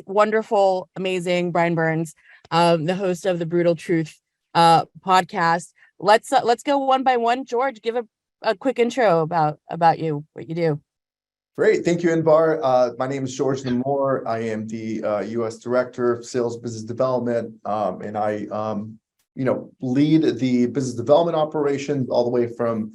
wonderful, amazing Brian Burns, the host of the Brutal Truth podcast. Let's go one by one. George, give a quick intro about you, what you do. Great. Thank you, Inbar. My name is George Namor. I am the U.S. Director of Sales Business Development, and I, lead the business development operations all the way from,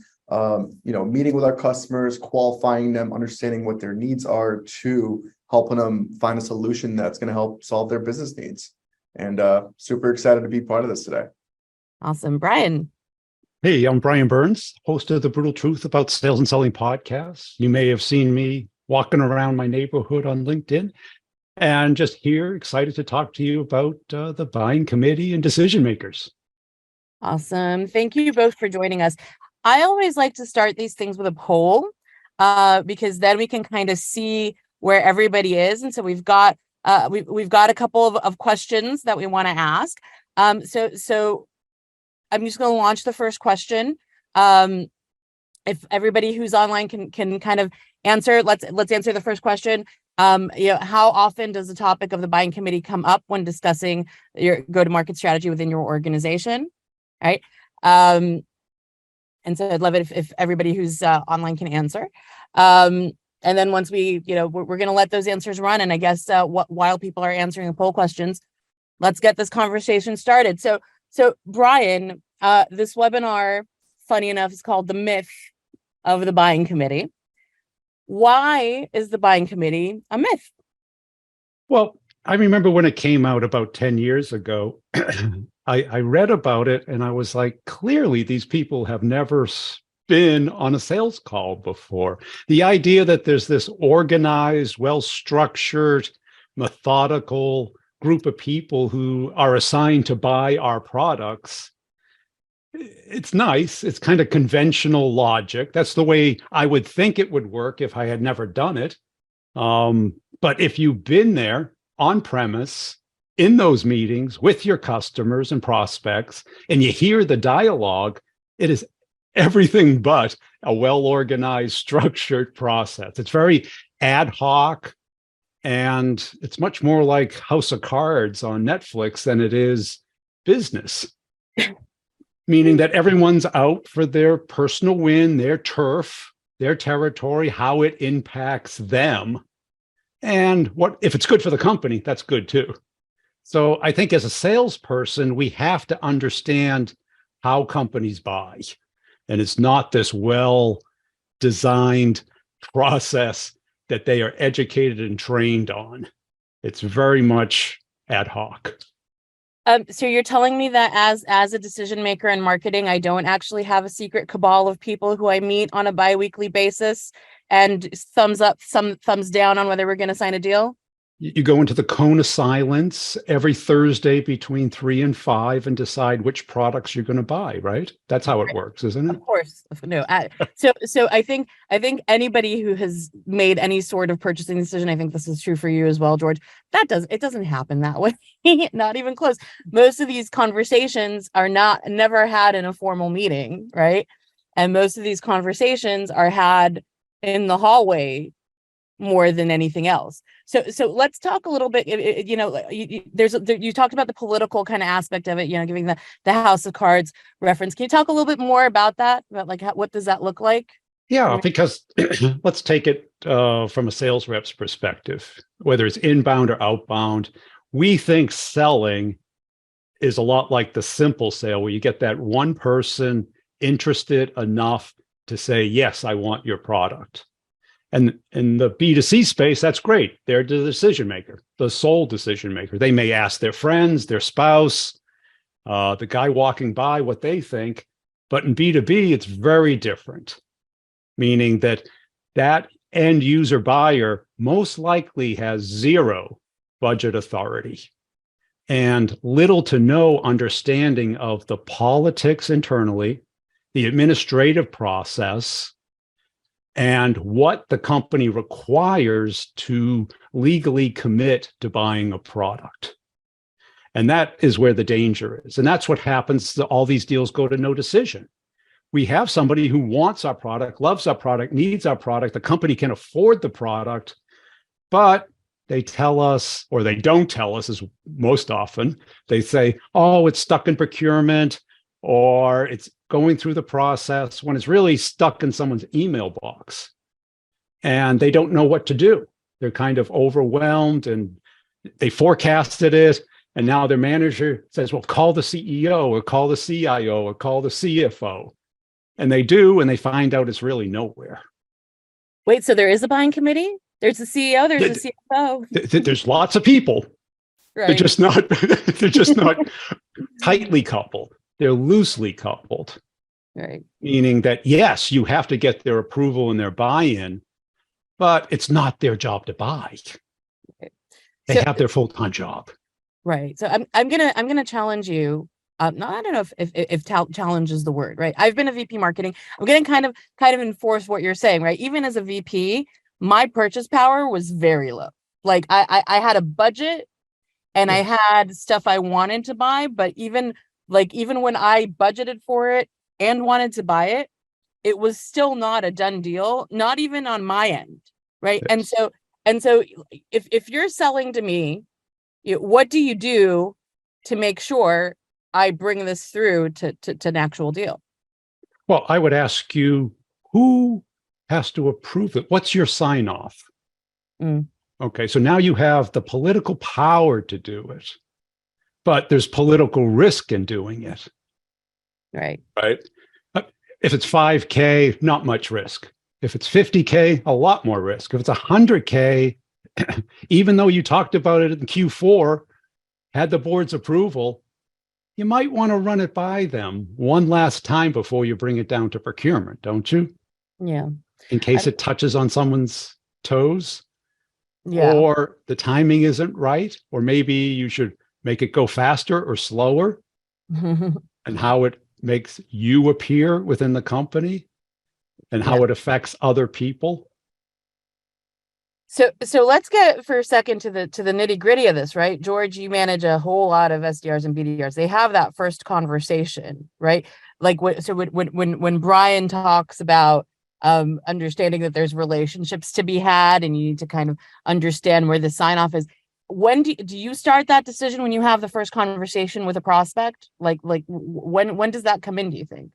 meeting with our customers, qualifying them, understanding what their needs are, to helping them find a solution that's going to help solve their business needs. And super excited to be part of this today. Awesome. Brian. Hey, I'm Brian Burns, host of the Brutal Truth About Sales and Selling podcast. You may have seen me walking around my neighborhood on LinkedIn, and just here, excited to talk to you about the buying committee and decision makers. Awesome. Thank you both for joining us. I always like to start these things with a poll, because then we can kind of see where everybody is. And so we've got a couple of questions that we want to ask. So I'm just going to launch the first question. If everybody who's online can kind of answer, let's answer the first question. How often does the topic of the buying committee come up when discussing your go-to-market strategy within your organization? Right. And so I'd love it if everybody who's online can answer. And then once we're going to let those answers run. And I guess while people are answering the poll questions, let's get this conversation started. So Brian, this webinar, funny enough, is called The Myth of the Buying Committee. Why is the buying committee a myth? Well, I remember when it came out about 10 years ago, I read about it and I was like, clearly these people have never been on a sales call before. The idea that there's this organized, well-structured, methodical group of people who are assigned to buy our products, it's nice. It's kind of conventional logic. That's the way I would think it would work if I had never done it. But if you've been there on premise in those meetings with your customers and prospects, and you hear the dialogue, it is everything but a well-organized, structured process. It's very ad hoc, and it's much more like House of Cards on Netflix than it is business. Meaning that everyone's out for their personal win, their turf, their territory, how it impacts them. And what if it's good for the company, that's good too. So I think as a salesperson, we have to understand how companies buy. And it's not this well-designed process that they are educated and trained on. It's very much ad hoc. So you're telling me that as a decision maker in marketing, I don't actually have a secret cabal of people who I meet on a biweekly basis and thumbs up, thumbs down on whether we're going to sign a deal? You go into the cone of silence every Thursday between 3 and 5 and decide which products you're going to buy, right? That's how it works, isn't it? Of course. No. So I think anybody who has made any sort of purchasing decision, I think this is true for you as well, George, it doesn't happen that way. Not even close. Most of these conversations are never had in a formal meeting, right? And most of these conversations are had in the hallway more than anything else. So let's talk a little bit. You talked about the political kind of aspect of it, giving the House of Cards reference. Can you talk a little bit more about that? About what does that look like? Yeah, because let's take it from a sales rep's perspective, whether it's inbound or outbound. We think selling is a lot like the simple sale, where you get that one person interested enough to say, yes, I want your product. And in the B2C space, that's great. They're the decision maker, the sole decision maker. They may ask their friends, their spouse, the guy walking by what they think. But in B2B, it's very different, meaning that end user buyer most likely has zero budget authority and little to no understanding of the politics internally, the administrative process, and what the company requires to legally commit to buying a product. And that is where the danger is. And that's what happens. All these deals go to no decision. We have somebody who wants our product, loves our product, needs our product. The company can afford the product, but they tell us, or they don't tell us, is most often, they say, oh, it's stuck in procurement, or it's going through the process, when it's really stuck in someone's email box. And they don't know what to do. They're kind of overwhelmed, and they forecasted it. And now their manager says, well, call the CEO or call the CIO or call the CFO. And they do, and they find out it's really nowhere. Wait, so there is a buying committee? There's a CEO, there's a CFO. There's lots of people. Right. They're just not they're just not tightly coupled. They're loosely coupled. Right. Meaning that, yes, you have to get their approval and their buy-in, but it's not their job to buy. Okay. They have their full-time job. Right. So I'm gonna challenge you. No, I don't know if challenge is the word, right? I've been a VP marketing. I'm gonna kind of enforce what you're saying, right? Even as a VP, my purchase power was very low. Like I had a budget and I had stuff I wanted to buy, but even when I budgeted for it and wanted to buy it, it was still not a done deal, not even on my end, right? Yes. And so if you're selling to me, what do you do to make sure I bring this through to an actual deal? Well, I would ask you, who has to approve it? What's your sign off? Okay, so now you have the political power to do it, but there's political risk in doing it. Right. Right. If it's 5K, not much risk. If it's 50K, a lot more risk. If it's 100K, even though you talked about it in Q4, had the board's approval, you might want to run it by them one last time before you bring it down to procurement, don't you? Yeah. In case it touches on someone's toes. Yeah. Or the timing isn't right, or maybe you should make it go faster or slower, and how it makes you appear within the company and how it affects other people. So let's get for a second to the nitty gritty of this, right? George, you manage a whole lot of SDRs and BDRs. They have that first conversation, right? Like when Brian talks about understanding that there's relationships to be had and you need to kind of understand where the sign off is. When do you start that decision when you have the first conversation with a prospect? Like when does that come in, do you think?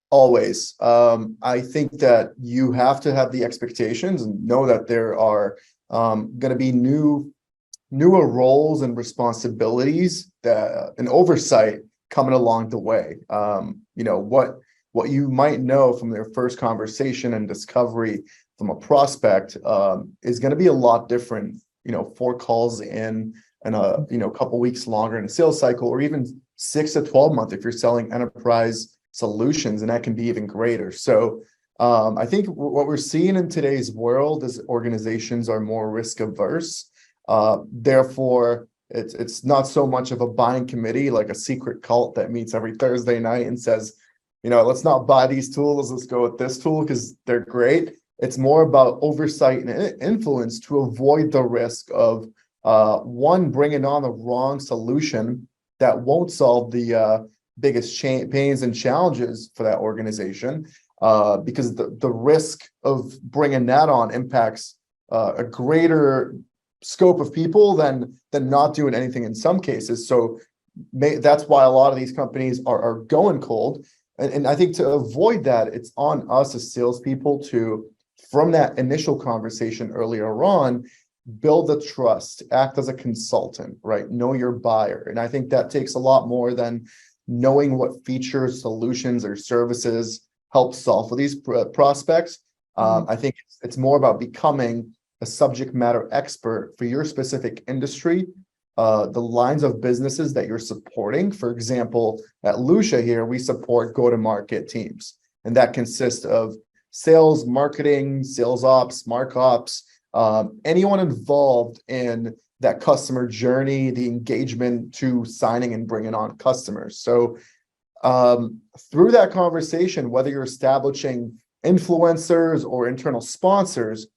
Always. I think that you have to have the expectations and know that there are going to be newer roles and responsibilities that an oversight coming along the way. What you might know from their first conversation and discovery from a prospect is going to be a lot different, 4 calls in and a couple weeks longer in a sales cycle, or even 6 to 12 months if you're selling enterprise solutions, and that can be even greater. So I think what we're seeing in today's world is organizations are more risk averse. Therefore, it's not so much of a buying committee like a secret cult that meets every Thursday night and says, let's not buy these tools, let's go with this tool because they're great. It's more about oversight and influence to avoid the risk of one, bringing on the wrong solution that won't solve the biggest pains and challenges for that organization, because the risk of bringing that on impacts a greater scope of people than not doing anything in some cases. So that's why a lot of these companies are going cold. And I think to avoid that, it's on us as salespeople to, from that initial conversation earlier on, build the trust, act as a consultant, right? Know your buyer. And I think that takes a lot more than knowing what features, solutions, or services help solve for these prospects. I think it's more about becoming a subject matter expert for your specific industry, the lines of businesses that you're supporting. For example, at Lucia here, we support go-to-market teams, and that consists of sales, marketing, sales ops, mark ops, anyone involved in that customer journey, the engagement to signing and bringing on customers. So through that conversation, whether you're establishing influencers or internal sponsors,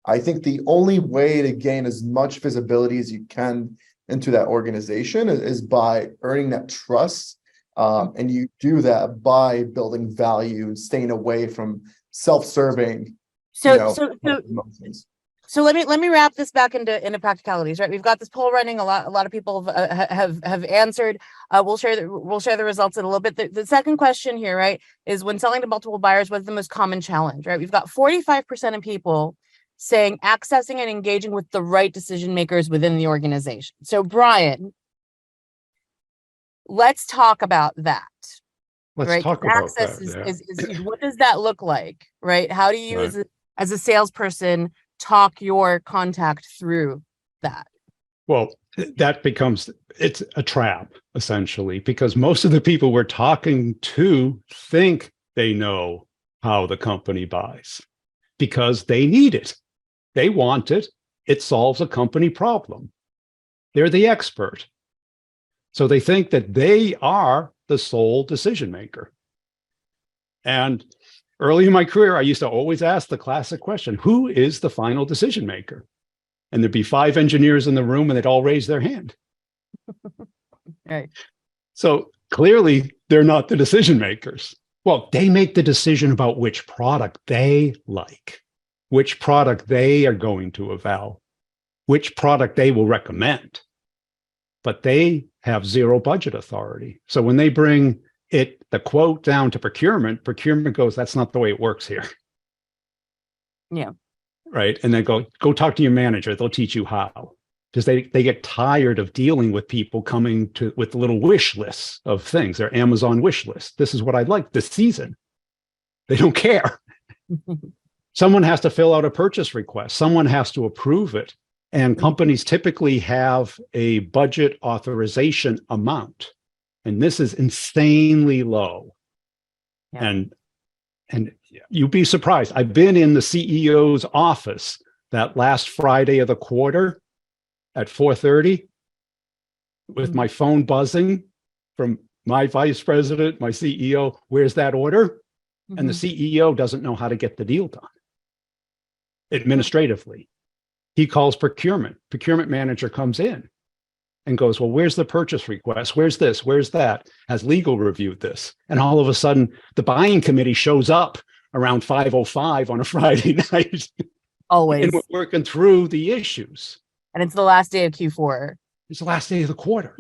I think the only way to gain as much visibility as you can into that organization is by earning that trust. And you do that by building value and staying away from self-serving. So So let me wrap this back into practicalities, right? We've got this poll running. A lot of people have answered. We'll share the results in a little bit. The second question here, right, is when selling to multiple buyers, what's the most common challenge, right? We've got 45% of people saying accessing and engaging with the right decision makers within the organization. So Brian, let's talk about that. Let's Right? talk about Access that. Yeah. is huge. What does that look like, right? How do you Right. as a salesperson talk your contact through that? Well, that becomes, it's a trap essentially, because most of the people we're talking to think they know how the company buys because they need it. They want it. It solves a company problem. They're the expert. So they think that they are the sole decision maker. And early in my career, I used to always ask the classic question, who is the final decision maker? And there'd be 5 engineers in the room and they'd all raise their hand. Right. So clearly they're not the decision makers. Well, they make the decision about which product they like, which product they are going to eval, which product they will recommend. But they have zero budget authority. So when they bring the quote down to procurement goes, that's not the way it works here. Yeah. Right. And then go talk to your manager. They'll teach you how. Because they get tired of dealing with people coming with little wish lists of things, their Amazon wish list. This is what I'd like this season. They don't care. Someone has to fill out a purchase request. Someone has to approve it. And companies typically have a budget authorization amount. And this is insanely low. Yeah. And you'd be surprised. I've been in the CEO's office that last Friday of the quarter at 4:30 with my phone buzzing from my vice president, my CEO, where's that order? And the CEO doesn't know how to get the deal done administratively. He calls procurement. Procurement manager comes in and goes, well, where's the purchase request? Where's this? Where's that? Has legal reviewed this? And all of a sudden, the buying committee shows up around 5:05 on a Friday night. Always. And we're working through the issues. And it's the last day of Q4. It's the last day of the quarter.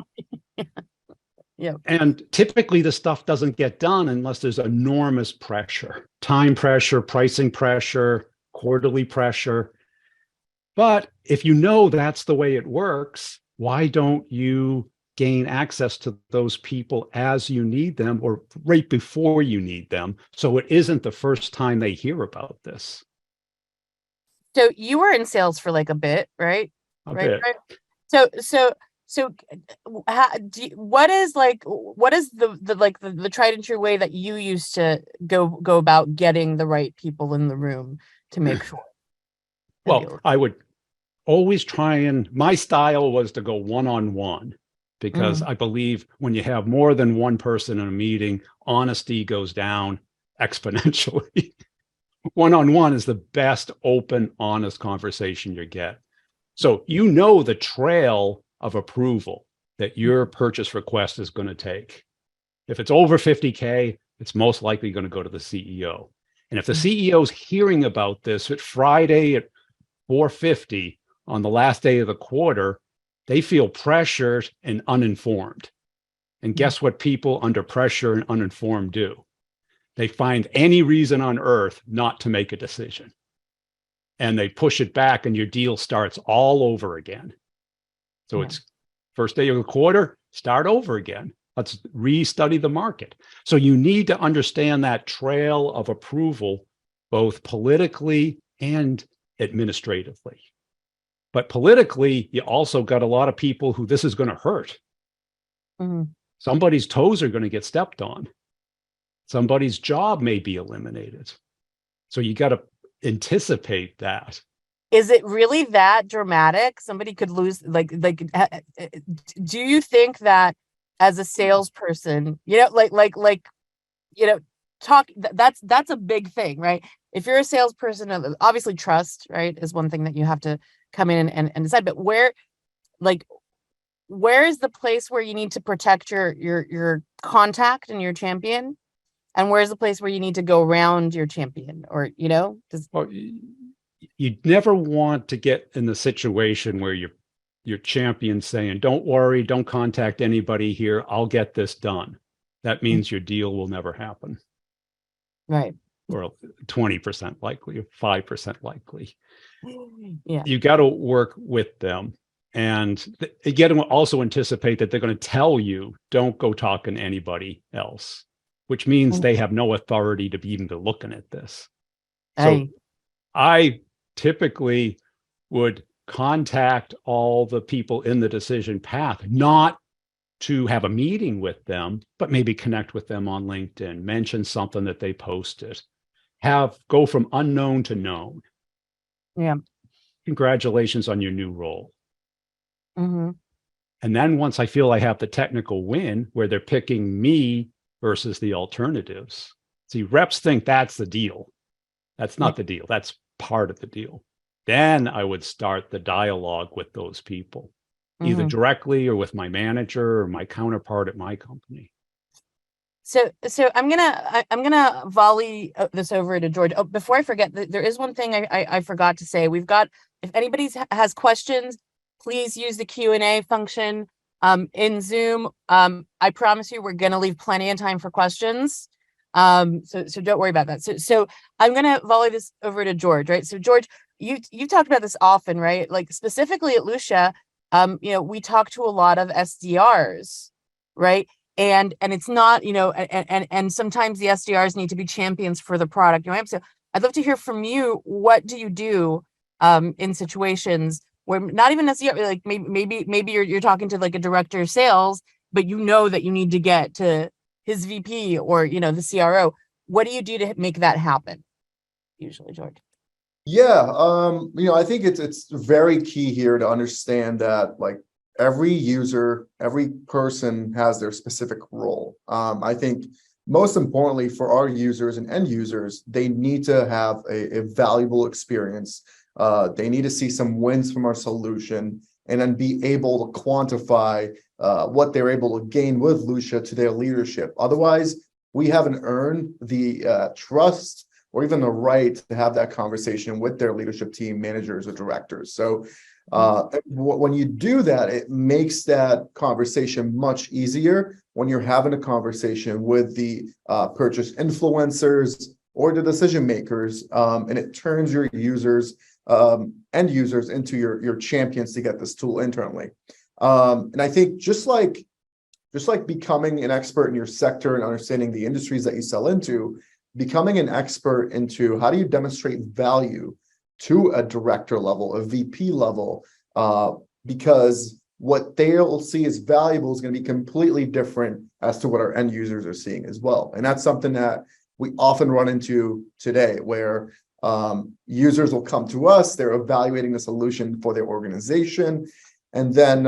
Yeah. And typically the stuff doesn't get done unless there's enormous pressure, time pressure, pricing pressure, quarterly pressure. But if you know that's the way it works, why don't you gain access to those people as you need them or right before you need them? So it isn't the first time they hear about this. So you were in sales for like a bit, right? A bit. So what is the tried and true way that you used to go about getting the right people in the room to make sure? Well, I would always my style was to go one-on-one because I believe when you have more than one person in a meeting, honesty goes down exponentially. One-on-one is the best open, honest conversation you get. So you know the trail of approval that your purchase request is going to take. If it's over 50K, it's most likely going to go to the CEO. And if the CEO is hearing about this at Friday at 4:50 on the last day of the quarter, they feel pressured and uninformed. And guess what people under pressure and uninformed do? They find any reason on earth not to make a decision. And they push it back and your deal starts all over again. So it's first day of the quarter, start over again. Let's restudy the market. So you need to understand that trail of approval, both politically and administratively. But politically, you also got a lot of people who this is going to hurt. Somebody's toes are going to get stepped on. Somebody's job may be eliminated. So you got to anticipate that. Is it really that dramatic? Somebody could lose, do you think that as a salesperson, that's a big thing, right? If you're a salesperson, obviously trust, right, is one thing that you have to come in and decide, but where is the place where you need to protect your contact and your champion? And where's the place where you need to go around your champion or, you never want to get in the situation where your champion saying, don't worry, don't contact anybody here, I'll get this done. That means your deal will never happen. Right. Or 20% likely, or 5% likely. Yeah. You got to work with them. And you got to also anticipate that they're going to tell you, don't go talking to anybody else, which means they have no authority to be even be looking at this. So I typically would contact all the people in the decision path, not to have a meeting with them, but maybe connect with them on LinkedIn, mention something that they posted, go from unknown to known. Yeah. Congratulations on your new role. Mm-hmm. And then once I feel I have the technical win where they're picking me versus the alternatives, see, reps think that's the deal. That's not the deal. That's part of the deal. Then I would start the dialogue with those people, either directly or with my manager or my counterpart at my company. So I'm gonna volley this over to George. Oh, before I forget, there is one thing I forgot to say. We've got, if anybody has questions, please use the Q&A function in Zoom. I promise you, we're gonna leave plenty of time for questions. So don't worry about that. So I'm gonna volley this over to George, right? So George, you talked about this often, right? Like specifically at Lucia, we talk to a lot of SDRs, right? And it's not, and sometimes the SDRs need to be champions for the product. So I'd love to hear from you. What do you do in situations where not even necessarily, like maybe you're talking to like a director of sales, but you know that you need to get to his VP or the CRO. What do you do to make that happen? Usually, George. Yeah, I think it's very key here to understand that like every user, every person has their specific role. I think most importantly for our users and end users, they need to have a valuable experience. They need to see some wins from our solution and then be able to quantify what they're able to gain with Lucia to their leadership. Otherwise, we haven't earned the trust or even the right to have that conversation with their leadership team, managers, or directors. So when you do that, it makes that conversation much easier when you're having a conversation with the purchase influencers or the decision makers, and it turns your users, end users, into your champions to get this tool internally. And I think just like becoming an expert in your sector and understanding the industries that you sell into, becoming an expert into how do you demonstrate value to a director level, a VP level, because what they'll see as valuable is going to be completely different as to what our end users are seeing as well. And that's something that we often run into today, where users will come to us, they're evaluating the solution for their organization, and then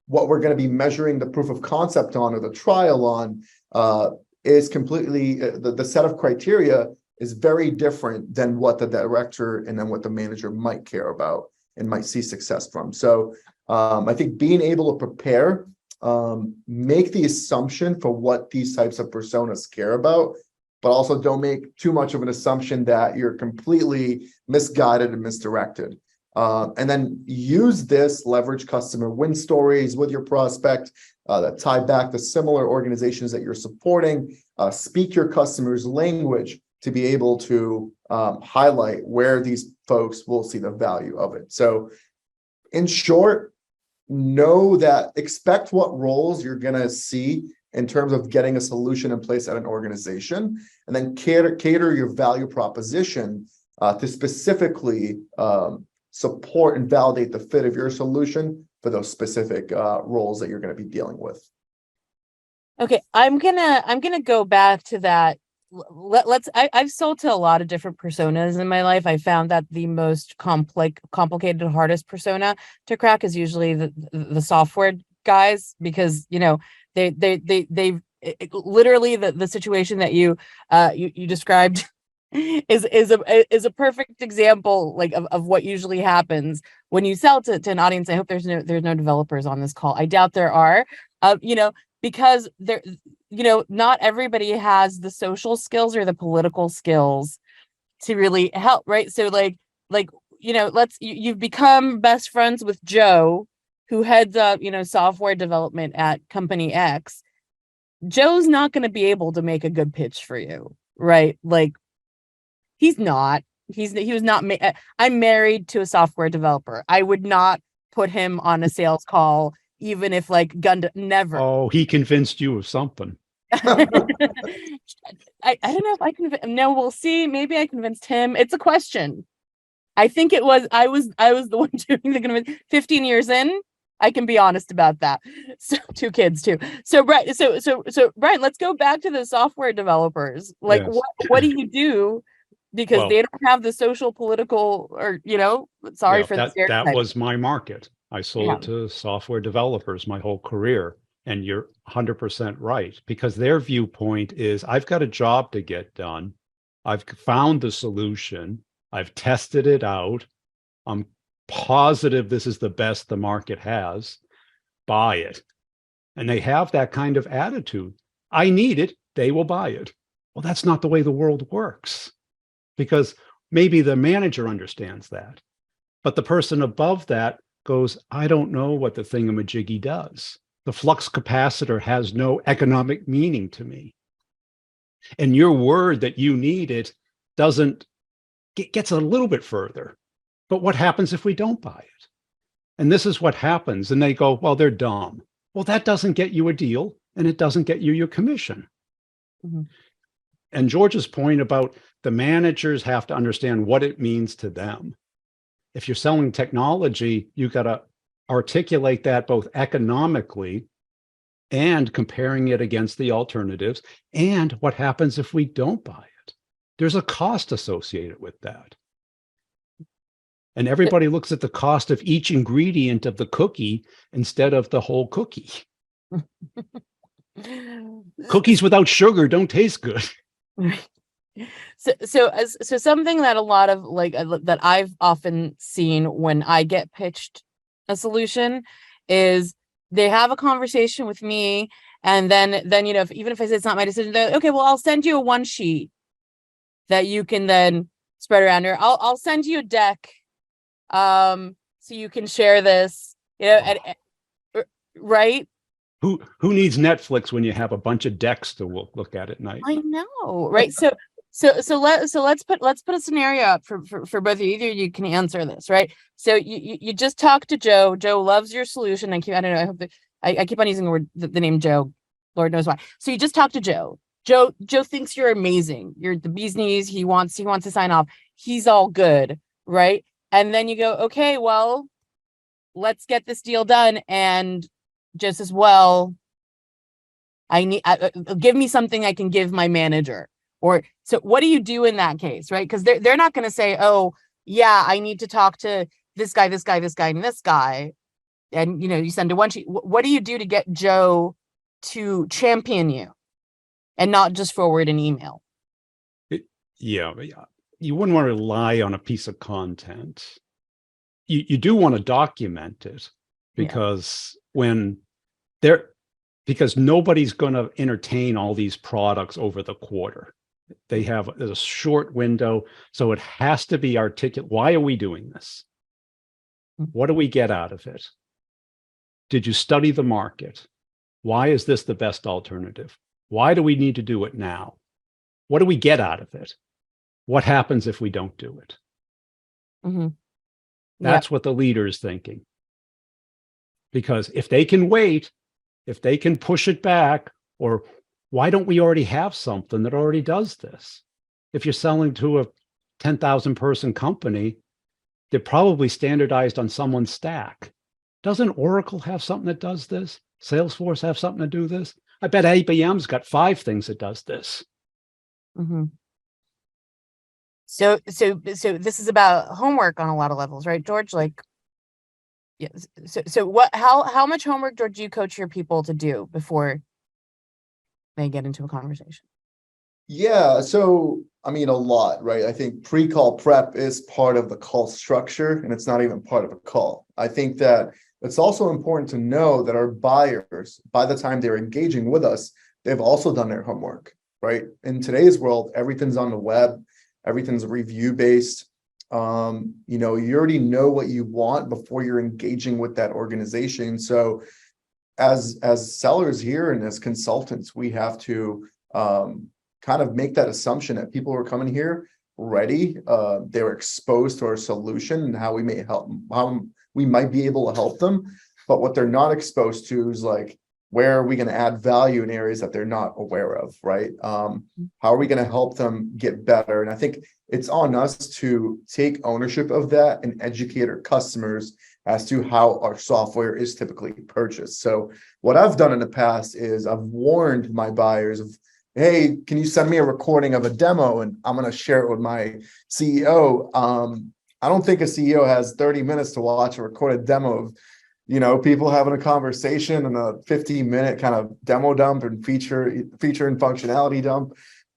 what we're going to be measuring the proof of concept on or the trial on is completely, the set of criteria is very different than what the director and then what the manager might care about and might see success from. So I think being able to prepare, make the assumption for what these types of personas care about, but also don't make too much of an assumption that you're completely misguided and misdirected. And then use this, leverage customer win stories with your prospect that tie back to similar organizations that you're supporting, speak your customer's language to be able to highlight where these folks will see the value of it. So in short, expect what roles you're going to see in terms of getting a solution in place at an organization, and then cater your value proposition to specifically support and validate the fit of your solution for those specific roles that you're going to be dealing with. Okay, I'm gonna go back to that. I've sold to a lot of different personas in my life. I found that the most complicated, hardest persona to crack is usually the software guys, because they literally the situation that you described is a perfect example of what usually happens when you sell to an audience. I hope there's no developers on this call. I doubt there are. Because there, not everybody has the social skills or the political skills to really help, right? So like like, you've become best friends with Joe, who heads up, software development at company X. Joe's not going to be able to make a good pitch for you, right? Like, he's not. He was not. I'm married to a software developer. I would not put him on a sales call, even if like never. Oh, he convinced you of something. I don't know if I can. No, we'll see. Maybe I convinced him. It's a question. I think it was. I was the one doing the convincing. 15 years in, I can be honest about that. So 2 kids too. So right. So Brian, let's go back to the software developers. Like, Yes. what do you do? Because Well, they don't have the social, political, or sorry yeah, for the that stereotype. was my market. I sold to software developers my whole career. And you're 100% right, because their viewpoint is I've got a job to get done. I've found the solution. I've tested it out. I'm positive this is the best the market has. Buy it. And they have that kind of attitude. I need it. They will buy it. Well, that's not the way the world works, because maybe the manager understands that, but the person above that goes, I don't know what the thingamajiggy does. The flux capacitor has no economic meaning to me. And your word that you need it gets a little bit further. But what happens if we don't buy it? And this is what happens. And they go, well, they're dumb. Well, that doesn't get you a deal, and it doesn't get you your commission. Mm-hmm. And George's point about the managers have to understand what it means to them. If you're selling technology, you got to articulate that both economically and comparing it against the alternatives, and what happens if we don't buy it. There's a cost associated with that. And everybody looks at the cost of each ingredient of the cookie instead of the whole cookie. Cookies without sugar don't taste good. So something that a lot of that I've often seen when I get pitched a solution is they have a conversation with me, and then even if I say it's not my decision, they're like, okay, well, I'll send you a 1 sheet that you can then spread around here. I'll send you a deck, so you can share this, right? Who needs Netflix when you have a bunch of decks to look at night? I know, right? So let's put a scenario up for both of you. Either you can answer this, right? So you just talk to Joe. Joe loves your solution. I don't know. I hope that I keep on using the name Joe. Lord knows why. So you just talk to Joe. Joe thinks you're amazing. You're the bee's knees. He wants to sign off. He's all good, right? And then you go, okay, well, let's get this deal done. And just as well, give me something I can give my manager. Or so what do you do in that case, right? Because they're not going to say, oh, yeah, I need to talk to this guy, and this guy. And, you send a 1 sheet. What do you do to get Joe to champion you and not just forward an email? Yeah. You wouldn't want to rely on a piece of content. You do want to document it, because because nobody's going to entertain all these products over the quarter. They have a short window, so it has to be articulate. Why are we doing this? What do we get out of it? Did you study the market? Why is this the best alternative? Why do we need to do it now? What do we get out of it? What happens if we don't do it? Mm-hmm. That's what the leader is thinking. Because if they can wait, if they can push it back, or why don't we already have something that already does this? If you're selling to a 10,000 person company, they're probably standardized on someone's stack. Doesn't Oracle have something that does this? Salesforce have something to do this? I bet IBM's got 5 things that does this. Mm-hmm. So this is about homework on a lot of levels, right, George? Like, yeah. So how much homework, George, do you coach your people to do before they get into a conversation? Yeah, so I mean, a lot, right? I think pre-call prep is part of the call structure, and it's not even part of a call. I think that it's also important to know that our buyers, by the time they're engaging with us, they've also done their homework, right? In today's world, everything's on the web, everything's review-based. You already know what you want before you're engaging with that organization. So as sellers here and as consultants, we have to kind of make that assumption that people who are coming here ready, they're exposed to our solution and how we may help, how we might be able to help them. But what they're not exposed to is like, where are we going to add value in areas that they're not aware of, right? How are we going to help them get better? And I think it's on us to take ownership of that and educate our customers as to how our software is typically purchased. So what I've done in the past is I've warned my buyers of, hey, can you send me a recording of a demo and I'm going to share it with my CEO. I don't think a CEO has 30 minutes to watch a recorded demo of, people having a conversation and a 15-minute kind of demo dump and feature and functionality dump.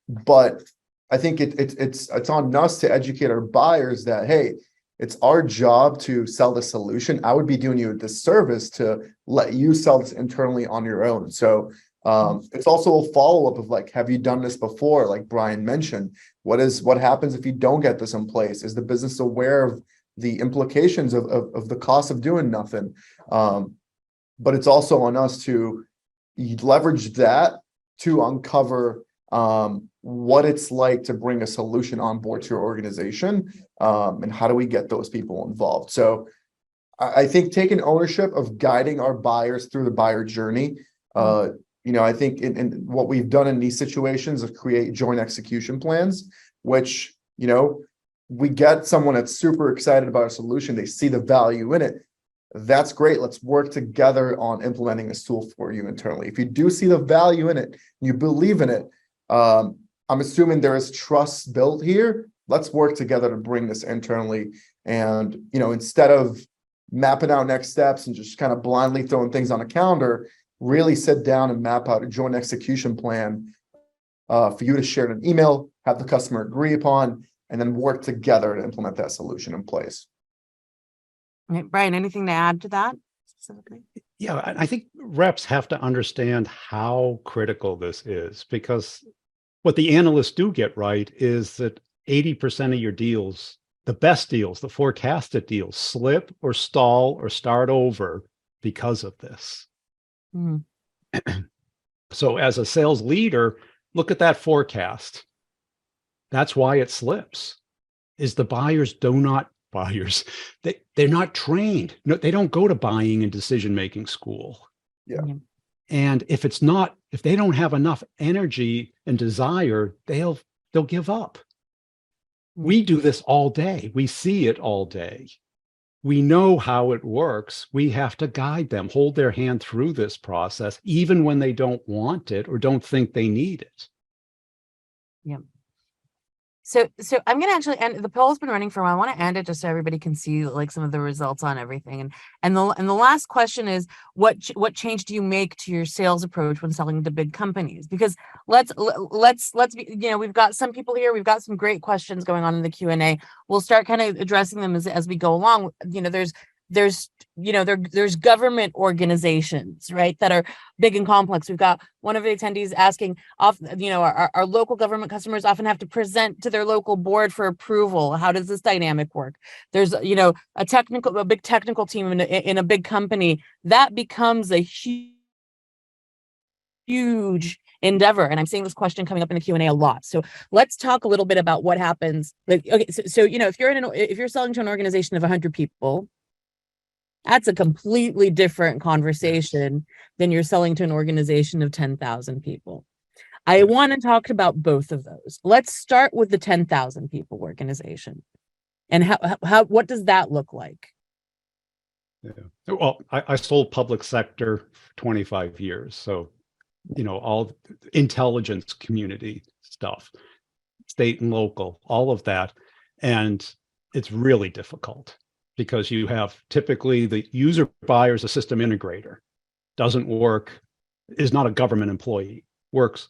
But I think it's on us to educate our buyers that, hey, it's our job to sell the solution. I would be doing you a disservice to let you sell this internally on your own. So it's also a follow-up of like, have you done this before? Like Brian mentioned, what happens if you don't get this in place? Is the business aware of the implications of the cost of doing nothing? But it's also on us to leverage that to uncover what it's like to bring a solution on board to your organization, and how do we get those people involved. So I think taking ownership of guiding our buyers through the buyer journey, I think in what we've done in these situations is create joint execution plans, which, we get someone that's super excited about a solution. They see the value in it. That's great. Let's work together on implementing this tool for you internally. If you do see the value in it, and you believe in it, I'm assuming there is trust built here. Let's work together to bring this internally. And, instead of mapping out next steps and just kind of blindly throwing things on a calendar, really sit down and map out a joint execution plan for you to share in an email, have the customer agree upon, and then work together to implement that solution in place. Right, Brian, anything to add to that specifically? Yeah, I think reps have to understand how critical this is, because what the analysts do get right is that 80% of your deals, the best deals, the forecasted deals, slip or stall or start over because of this. So as a sales leader, look at that forecast. That's why it slips, is the they're not trained. No, they don't go to buying and decision-making school. Yeah. And if they don't have enough energy and desire, they'll give up. We do this all day. We see it all day. We know how it works. We have to guide them, hold their hand through this process, even when they don't want it or don't think they need it. Yeah. So I'm going to actually end. The poll's been running for a while. I want to end it just so everybody can see like some of the results on everything. And the last question is, what change do you make to your sales approach when selling to big companies? Because let's be, we've got some people here. We've got some great questions going on in the Q&A. We'll start kind of addressing them as we go along. There's government organizations, right, that are big and complex. We've got one of the attendees asking, our local government customers often have to present to their local board for approval. How does this dynamic work? There's, a big technical team in a big company that becomes a huge endeavor. And I'm seeing this question coming up in the Q&A a lot. So let's talk a little bit about what happens. If you're selling to an organization of 100 people, that's a completely different conversation than you're selling to an organization of 10,000 people. I want to talk about both of those. Let's start with the 10,000 people organization. And what does that look like? Yeah. Well, I sold public sector for 25 years. So, all intelligence community stuff, state and local, all of that. And it's really difficult, because you have typically the user buyer is a system integrator, doesn't work, is not a government employee, works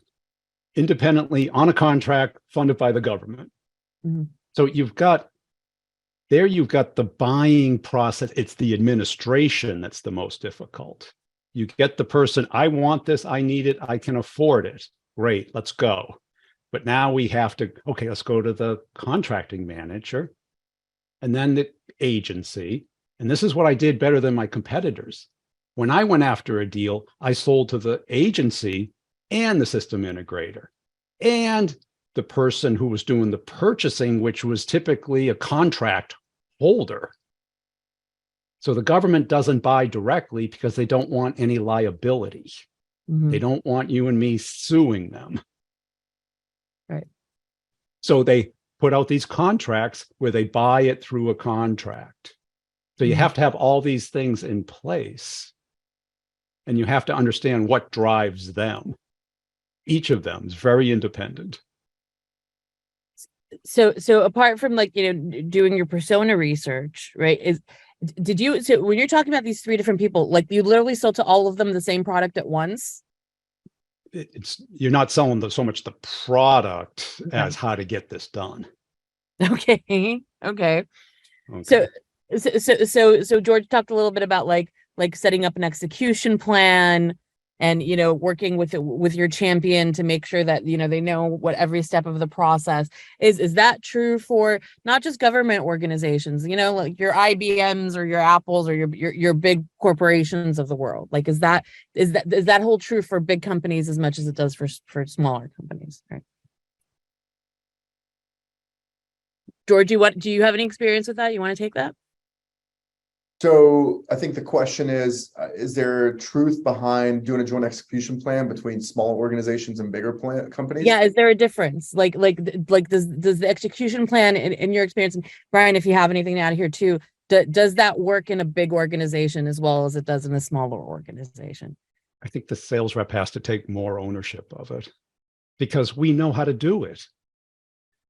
independently on a contract funded by the government. Mm-hmm. So you've got the buying process. It's the administration that's the most difficult. You get the person, I want this, I need it, I can afford it. Great, let's go. But now we have to, let's go to the contracting manager. and then the agency. And this is what I did better than my competitors. When I went after a deal, I sold to the agency and the system integrator and the person who was doing the purchasing, which was typically a contract holder. So the government doesn't buy directly because they don't want any liability. Mhm. They don't want you and me suing them. Right. So they put out these contracts where they buy it through a contract. So you have to have all these things in place. And you have to understand what drives them. Each of them is very independent. So apart from like, doing your persona research, right? So when you're talking about these three different people, like you literally sold to all of them the same product at once? You're not selling so much the product Okay. as how to get this done. Okay. Okay. So George talked a little bit about like setting up an execution plan and working with your champion to make sure that they know what every step of the process is that true for not just government organizations, like your IBMs or your Apples or your big corporations of the world? Like is that whole true for big companies as much as it does for smaller companies, right? George, do you have any experience with that? You want to take that? So I think the question is there truth behind doing a joint execution plan between small organizations and bigger companies? Yeah, is there a difference? Like does the execution plan in your experience, and Brian, if you have anything out of here too, does that work in a big organization as well as it does in a smaller organization? I think the sales rep has to take more ownership of it because we know how to do it.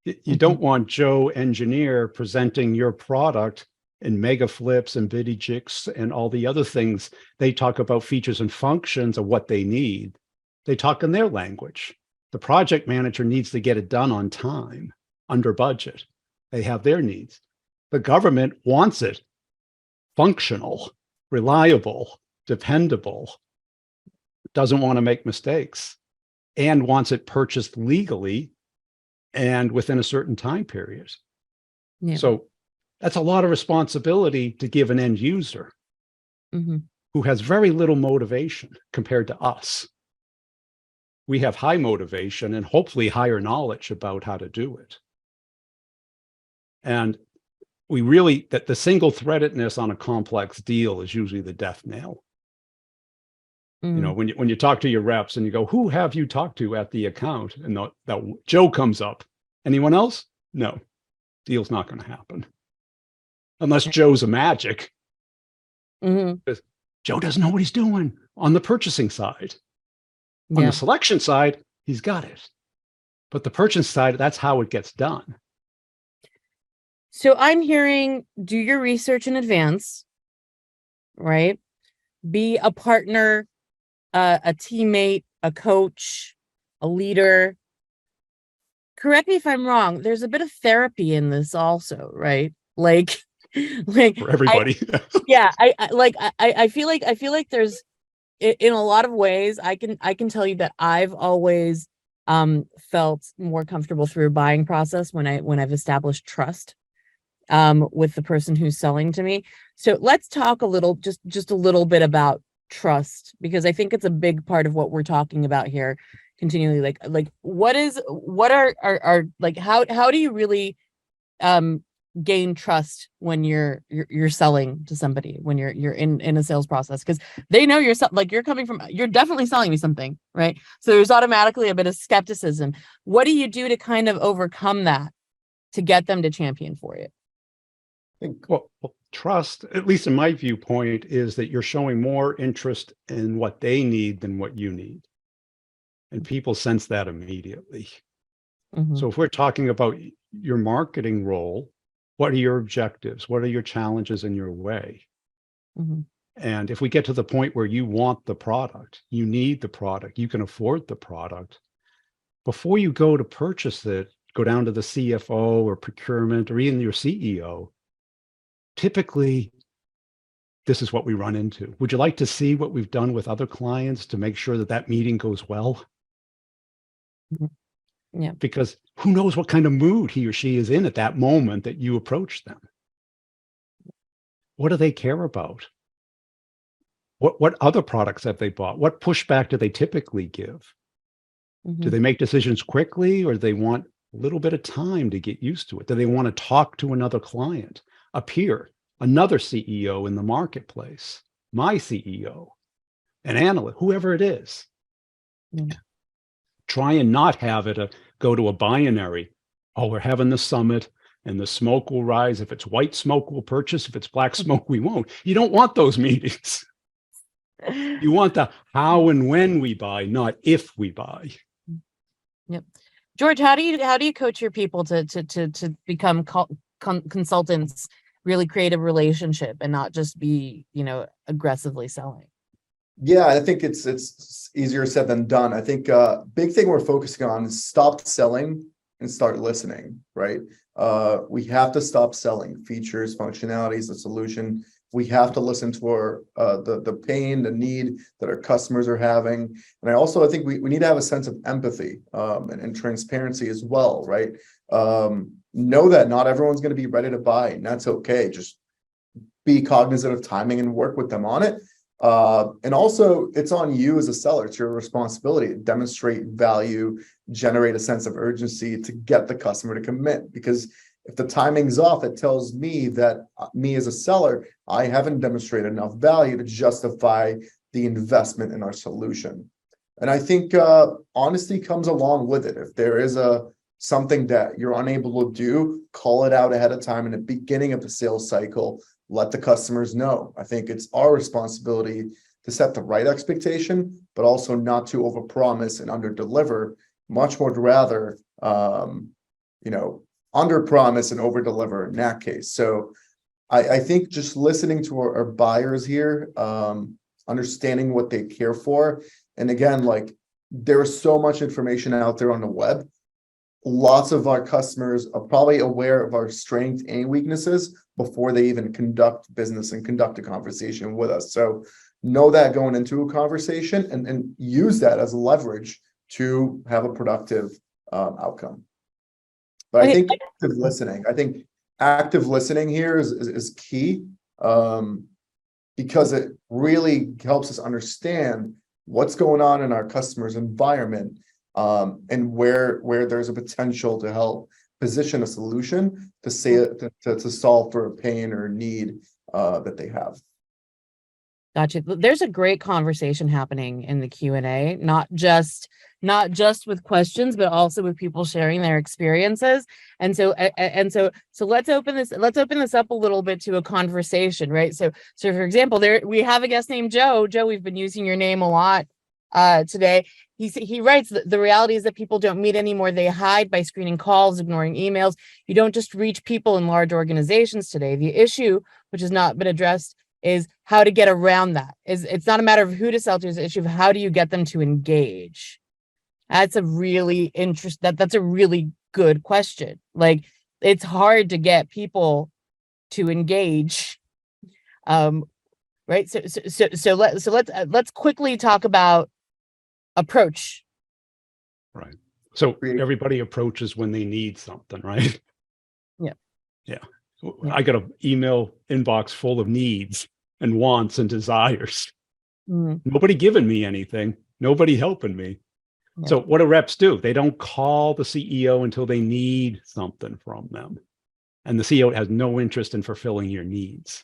You don't want Joe engineer presenting your product in mega flips and bitty jigs and all the other things. They talk about features and functions of what they need. They talk in their language. The project manager needs to get it done on time, under budget. They have their needs. The government wants it functional, reliable, dependable, doesn't want to make mistakes, and wants it purchased legally and within a certain time period. Yeah. So that's a lot of responsibility to give an end user who has very little motivation compared to us. We have high motivation and hopefully higher knowledge about how to do it. And we really, that the single threadedness on a complex deal is usually the death knell. When you talk to your reps and you go, who have you talked to at the account? And that Joe comes up. Anyone else? No, deal's not going to happen. Unless Joe's a magic. Joe doesn't know what he's doing on the purchasing side. On the selection side, he's got it. But the purchasing side, that's how it gets done. So I'm hearing, do your research in advance, right? Be a partner, a teammate, a coach, a leader. Correct me if I'm wrong. There's a bit of therapy in this also, right? Like for everybody. I feel like there's, in a lot of ways, I can tell you that I've always felt more comfortable through a buying process when I've established trust with the person who's selling to me. So let's talk just a little bit about trust, because I think it's a big part of what we're talking about here continually. Like what are like, how do you really gain trust when you're selling to somebody, when you're in a sales process, because they know you're definitely selling me something, right? So there's automatically a bit of skepticism. What do you do to kind of overcome that, to get them to champion for you? Well, trust, at least in my viewpoint, is that you're showing more interest in what they need than what you need. And people sense that immediately. So if we're talking about your marketing role, what are your objectives? What are your challenges in your way? And if we get to the point where you want the product, you need the product, you can afford the product, before you go to purchase it, go down to the CFO or procurement or even your CEO, typically, this is what we run into. Would you like to see what we've done with other clients to make sure that meeting goes well? Yeah. Because who knows what kind of mood he or she is in at that moment that you approach them. What do they care about? What other products have they bought? What pushback do they typically give? Do they make decisions quickly, or do they want a little bit of time to get used to it? Do they want to talk to another client, a peer, another CEO in the marketplace, my CEO, an analyst, whoever it is? Try and not have it go to a binary. Oh, we're having the summit and the smoke will rise. If it's white smoke, we'll purchase. If it's black smoke, we won't. You don't want those meetings. You want the how and when we buy, not if we buy. Yep. George, how do you coach your people to become consultants, really create a relationship and not just be, aggressively selling? Yeah, I think it's easier said than done. I think big thing we're focusing on is stop selling and start listening, right? We have to stop selling features, functionalities, the solution. We have to listen to our the pain, the need that our customers are having. And I think we need to have a sense of empathy and transparency as well, right? Know that not everyone's going to be ready to buy, and that's okay. Just be cognizant of timing and work with them on it. And also, it's on you as a seller. It's your responsibility to demonstrate value, generate a sense of urgency to get the customer to commit. Because if the timing's off, it tells me that me as a seller, I haven't demonstrated enough value to justify the investment in our solution. And I think honesty comes along with it. If there is something that you're unable to do, call it out ahead of time in the beginning of the sales cycle. Let the customers know. I think it's our responsibility to set the right expectation, but also not to overpromise and underdeliver. Much more rather, underpromise and overdeliver in that case. So I think just listening to our buyers here, understanding what they care for. And again, like there is so much information out there on the web. Lots of our customers are probably aware of our strengths and weaknesses before they even conduct business and conduct a conversation with us. So know that going into a conversation and use that as leverage to have a productive outcome. But I think active listening here is key because it really helps us understand what's going on in our customer's environment and where there's a potential to help position a solution to solve for a pain or a need that they have. Gotcha. There's a great conversation happening in the Q&A, not just with questions, but also with people sharing their experiences. And so let's open this up a little bit to a conversation, right? So for example, we have a guest named Joe. Joe, we've been using your name a lot today. He writes that the reality is that people don't meet anymore. They hide by screening calls, ignoring emails. You don't just reach people in large organizations today. The issue, which has not been addressed, is how to get around that. It's not a matter of who to sell to, it's an issue of how do you get them to engage. That's a really that's a really good question. Like it's hard to get people to engage. Right. So let's quickly talk about approach. Right. So everybody approaches when they need something, right? Yeah. I got an email inbox full of needs and wants and desires. Nobody giving me anything. Nobody helping me. Yeah. So what do reps do? They don't call the CEO until they need something from them. And the CEO has no interest in fulfilling your needs.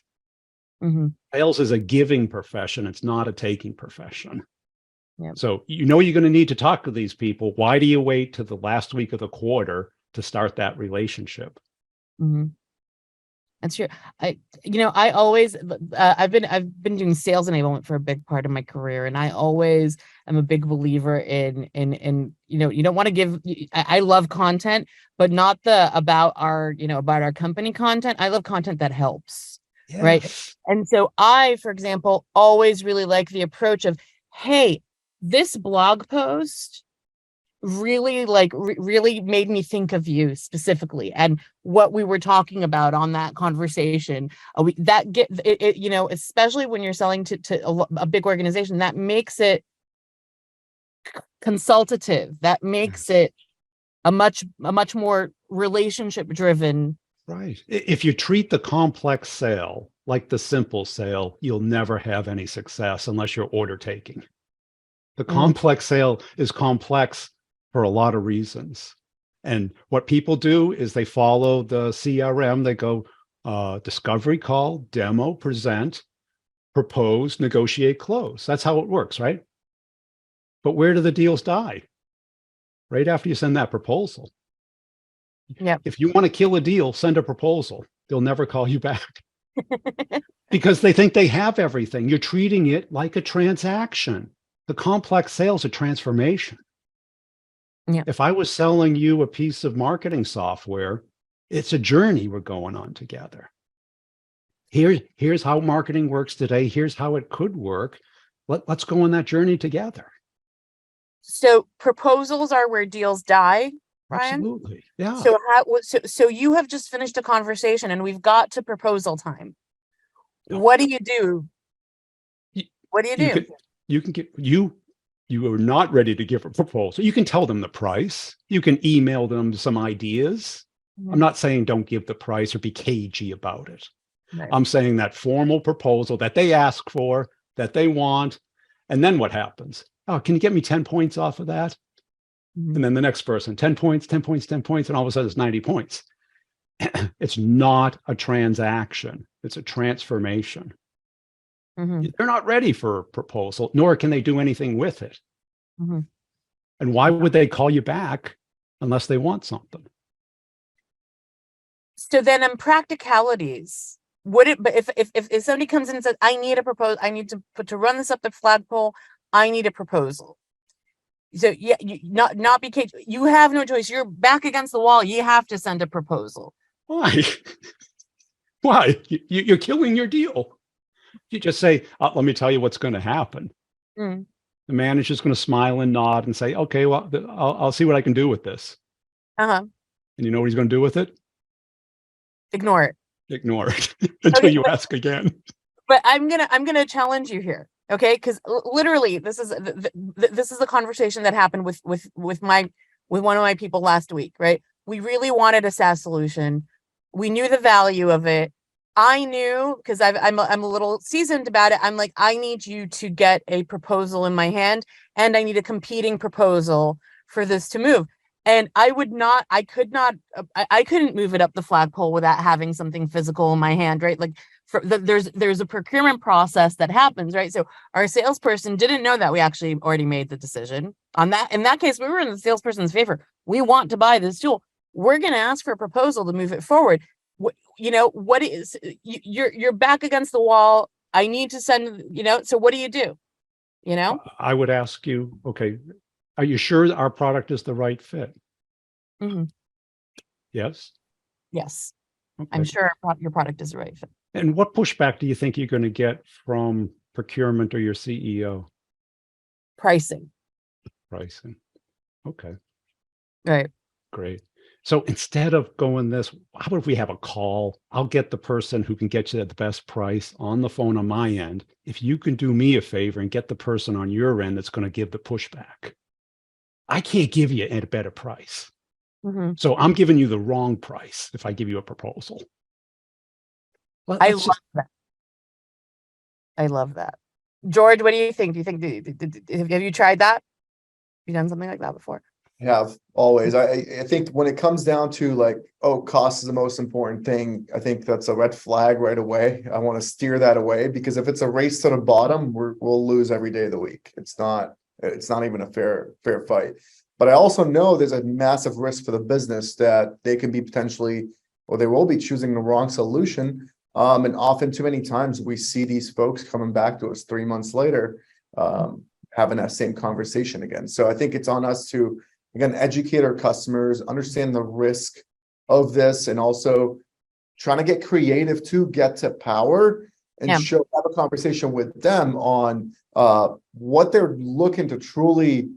Sales is a giving profession. It's not a taking profession. Yep. So you're going to need to talk to these people. Why do you wait to the last week of the quarter to start that relationship? That's true. I've been doing sales enablement for a big part of my career, and I always am a big believer in you don't want to give. I love content, but not about our company content. I love content that helps. Yes. Right. And so I, for example, always really like the approach of, hey, this blog post really made me think of you specifically and what we were talking about on that conversation. Especially when you're selling to a big organization, that makes it consultative. That makes it a much more relationship driven. Right. If you treat the complex sale like the simple sale, you'll never have any success unless you're order taking. The complex sale is complex for a lot of reasons. And what people do is they follow the CRM. They go discovery, call, demo, present, propose, negotiate, close. That's how it works, right? But where do the deals die? Right after you send that proposal. Yeah. If you want to kill a deal, send a proposal. They'll never call you back because they think they have everything. You're treating it like a transaction. The complex sale is a transformation. Yeah. If I was selling you a piece of marketing software, it's a journey we're going on together. Here's how marketing works today. Here's how it could work. Let's go on that journey together. So proposals are where deals die, Brian? Absolutely. Yeah. So you have just finished a conversation and we've got to proposal time. No. What do you do? What do you do? You are not ready to give a proposal. You can tell them the price. You can email them some ideas. I'm not saying don't give the price or be cagey about it. Right. I'm saying that formal proposal that they ask for, that they want. And then what happens? Oh, can you get me 10 points off of that? And then the next person, 10 points, 10 points, 10 points. And all of a sudden it's 90 points. It's not a transaction. It's a transformation. They're not ready for a proposal, nor can they do anything with it. And why would they call you back unless they want something? So then in practicalities, would it, but if somebody comes in and says, I need a proposal, I need to run this up the flagpole, I need a proposal. So yeah, not be caged. You have no choice. You're back against the wall. You have to send a proposal. Why? Why? You're killing your deal. You just say, let me tell you what's going to happen. The manager's going to smile and nod and say, okay, well, I'll see what I can do with this. And you know what he's going to do with it? Ignore it. Ignore it until you ask again. But I'm gonna challenge you here, okay? Because literally, this is a conversation that happened with one of my people last week, right? We really wanted a SaaS solution. We knew the value of it. I knew, because I'm a little seasoned about it. I'm like, I need you to get a proposal in my hand, and I need a competing proposal for this to move. And I couldn't move it up the flagpole without having something physical in my hand, right? Like there's a procurement process that happens, right? So our salesperson didn't know that we actually already made the decision on that. In that case, we were in the salesperson's favor. We want to buy this tool. We're going to ask for a proposal to move it forward. What is, you're back against the wall. I need to send, so what do you do? I would ask you, okay, are you sure our product is the right fit? Yes. Yes. Okay. I'm sure your product is the right fit. And what pushback do you think you're going to get from procurement or your CEO? Pricing. Okay. Right. Great. So instead of going this, how about if we have a call? I'll get the person who can get you at the best price on the phone on my end. If you can do me a favor and get the person on your end that's going to give the pushback. I can't give you at a better price. So I'm giving you the wrong price if I give you a proposal. I love that. George, what do you think? Have you tried that? Have you done something like that before? Have always. I think when it comes down to like, oh, cost is the most important thing, I think that's a red flag right away. I want to steer that away, because if it's a race to the bottom, we'll lose every day of the week. It's not even a fair fight. But I also know there's a massive risk for the business that they can be potentially, or they will be choosing the wrong solution. And often too many times we see these folks coming back to us 3 months later, having that same conversation again. So I think it's on us to, again, educate our customers, understand the risk of this, and also trying to get creative to get to power and have a conversation with them on what they're looking to truly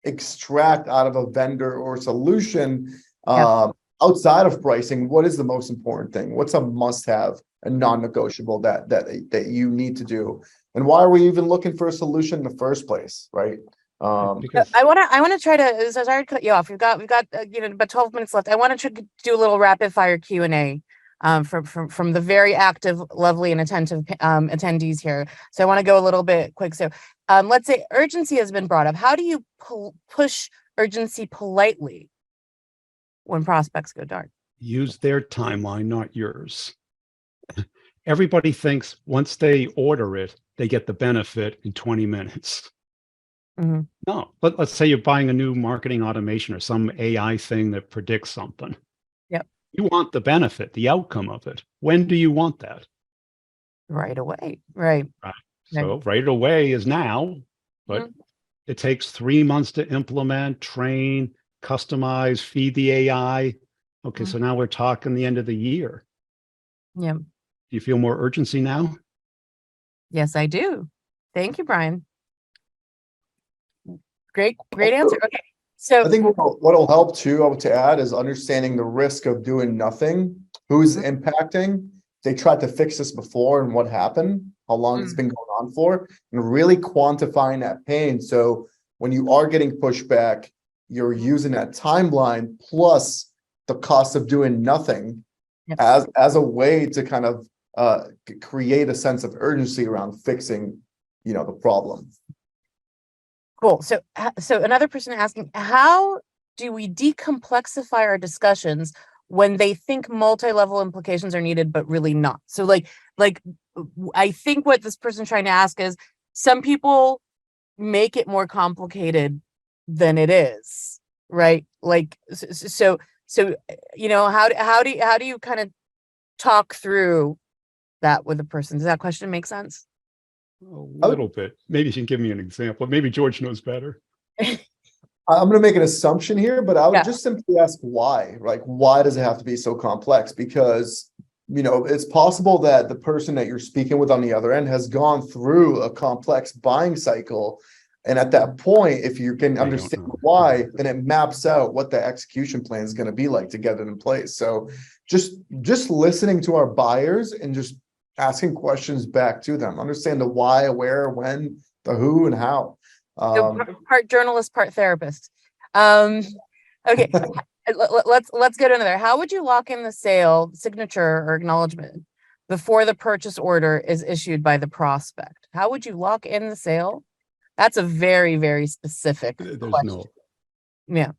extract out of a vendor or solution outside of pricing. What is the most important thing? What's a must-have and non-negotiable that you need to do? And why are we even looking for a solution in the first place, right? Because I want to try to. Sorry to cut you off. We've got about 12 minutes left. I want to do a little rapid fire Q&A from the very active, lovely, and attentive attendees here. So I want to go a little bit quick. So let's say urgency has been brought up. How do you push urgency politely when prospects go dark? Use their timeline, not yours. Everybody thinks once they order it, they get the benefit in 20 minutes. Mm-hmm. No, but let's say you're buying a new marketing automation or some AI thing that predicts something. Yep. You want the benefit, the outcome of it. When do you want that? Right away. Right. So right away is now, but it takes 3 months to implement, train, customize, feed the AI. Okay, so now we're talking the end of the year. Yeah. Do you feel more urgency now? Yes, I do. Thank you, Brian. Great answer. Okay. So I think what'll help too, to add, is understanding the risk of doing nothing, who's impacting. They tried to fix this before and what happened, how long it's been going on for, and really quantifying that pain. So when you are getting pushback, you're using that timeline plus the cost of doing nothing as a way to kind of create a sense of urgency around fixing, the problem. Cool. So another person asking, how do we decomplexify our discussions when they think multi-level implications are needed, but really not? So like I think what this person's trying to ask is, some people make it more complicated than it is, right? Like, so how do you kind of talk through that with a person? Does that question make sense? A little bit. Maybe you can give me an example. Maybe George knows better. I'm going to make an assumption here, but I would just simply ask why. Like, why does it have to be so complex? Because, it's possible that the person that you're speaking with on the other end has gone through a complex buying cycle. And at that point, if you can understand why, then it maps out what the execution plan is going to be like to get it in place. So just listening to our buyers and just asking questions back to them, understand the why, where, when, the who, and how. So part journalist, part therapist. Okay, let's go to another. How would you lock in the sale signature or acknowledgement before the purchase order is issued by the prospect? How would you lock in the sale? That's a very, very specific question. Yeah.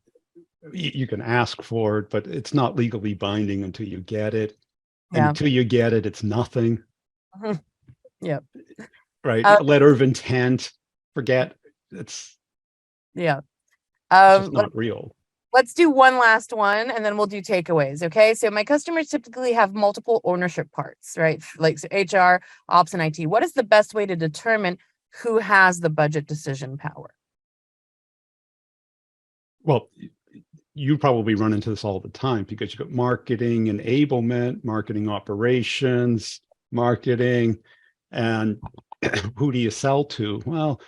You can ask for it, but it's not legally binding until you get it. And Yeah. until you get it, it's nothing. Yep. Right. Letter of intent. Forget. It's just not real. Let's do one last one and then we'll do takeaways. Okay. So my customers typically have multiple ownership parts, right? Like HR, ops, and IT. What is the best way to determine who has the budget decision power? Well, you probably run into this all the time because you've got marketing enablement, marketing operations, marketing, and who do you sell to? Well,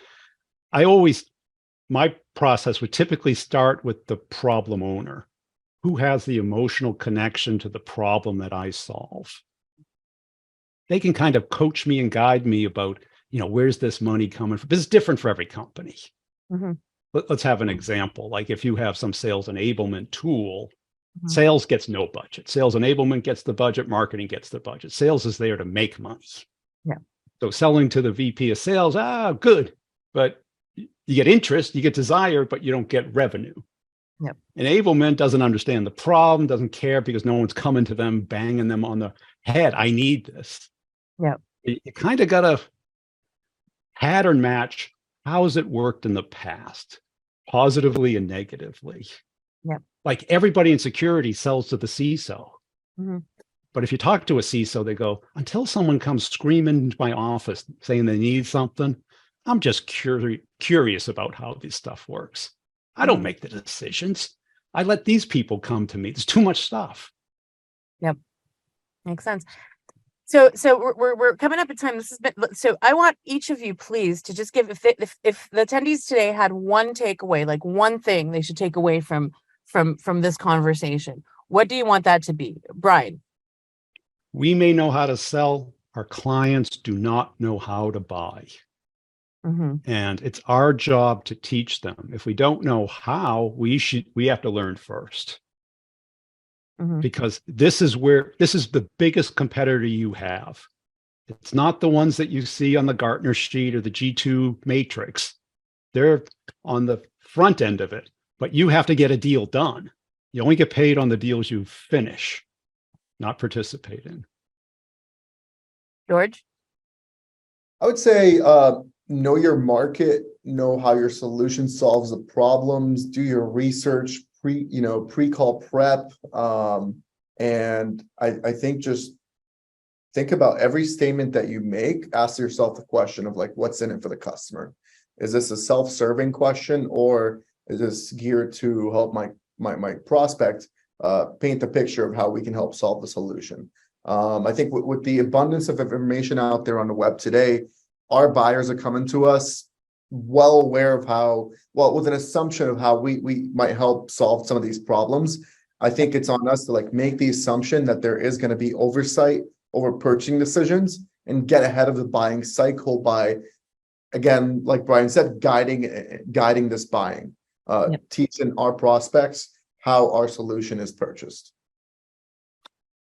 my process would typically start with the problem owner. Who has the emotional connection to the problem that I solve? They can kind of coach me and guide me about, where's this money coming from? This is different for every company. Let's have an example. Like if you have some sales enablement tool, sales gets no budget. Sales enablement gets the budget, marketing gets the budget. Sales is there to make money. Yeah. So selling to the VP of sales, good. But you get interest, you get desire, but you don't get revenue. Yep. Enablement doesn't understand the problem, doesn't care because no one's coming to them, banging them on the head. I need this. Yep. You kind of got to pattern match. How has it worked in the past, positively and negatively? Yep. Like everybody in security sells to the CISO. But if you talk to a CISO, they go, until someone comes screaming into my office saying they need something, I'm just curious about how this stuff works. I don't make the decisions. I let these people come to me. There's too much stuff. Yep. Makes sense. So we're coming up at time. This has been, so I want each of you, please, to just give, if the attendees today had one takeaway, like one thing they should take away from this conversation, what do you want that to be? Brian? We may know how to sell. Our clients do not know how to buy. And it's our job to teach them. If we don't know how, we have to learn first. Mhm. because this is the biggest competitor you have. It's not the ones that you see on the Gartner sheet or the G2 matrix. They're on the front end of it, but you have to get a deal done. You only get paid on the deals you finish, not participate in. George? I would say, know your market, know how your solution solves the problems, do your research, pre-call prep. And I think just think about every statement that you make, ask yourself the question of like, what's in it for the customer? Is this a self-serving question, or is this geared to help my prospect paint the picture of how we can help solve the solution? I think with the abundance of information out there on the web today, our buyers are coming to us well aware of with an assumption of how we might help solve some of these problems. I think it's on us to like make the assumption that there is going to be oversight over purchasing decisions and get ahead of the buying cycle by, again, like Brian said, guiding this buying, teaching our prospects how our solution is purchased.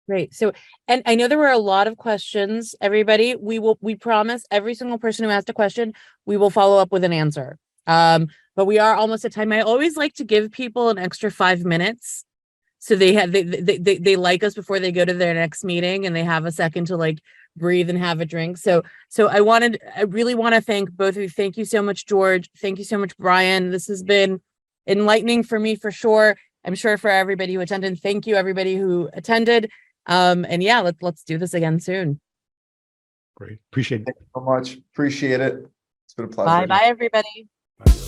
Great. So, and I know there were a lot of questions, everybody. We promise every single person who asked a question, we will follow up with an answer. But we are almost at time. I always like to give people an extra 5 minutes. So they like us before they go to their next meeting and they have a second to like breathe and have a drink. So I really want to thank both of you. Thank you so much, George. Thank you so much, Brian. This has been enlightening for me for sure. I'm sure for everybody who attended. Thank you, everybody who attended. And yeah, let's do this again soon. Great. Appreciate it. Thank you so much. Appreciate it. It's been a pleasure. Bye, everybody. Bye.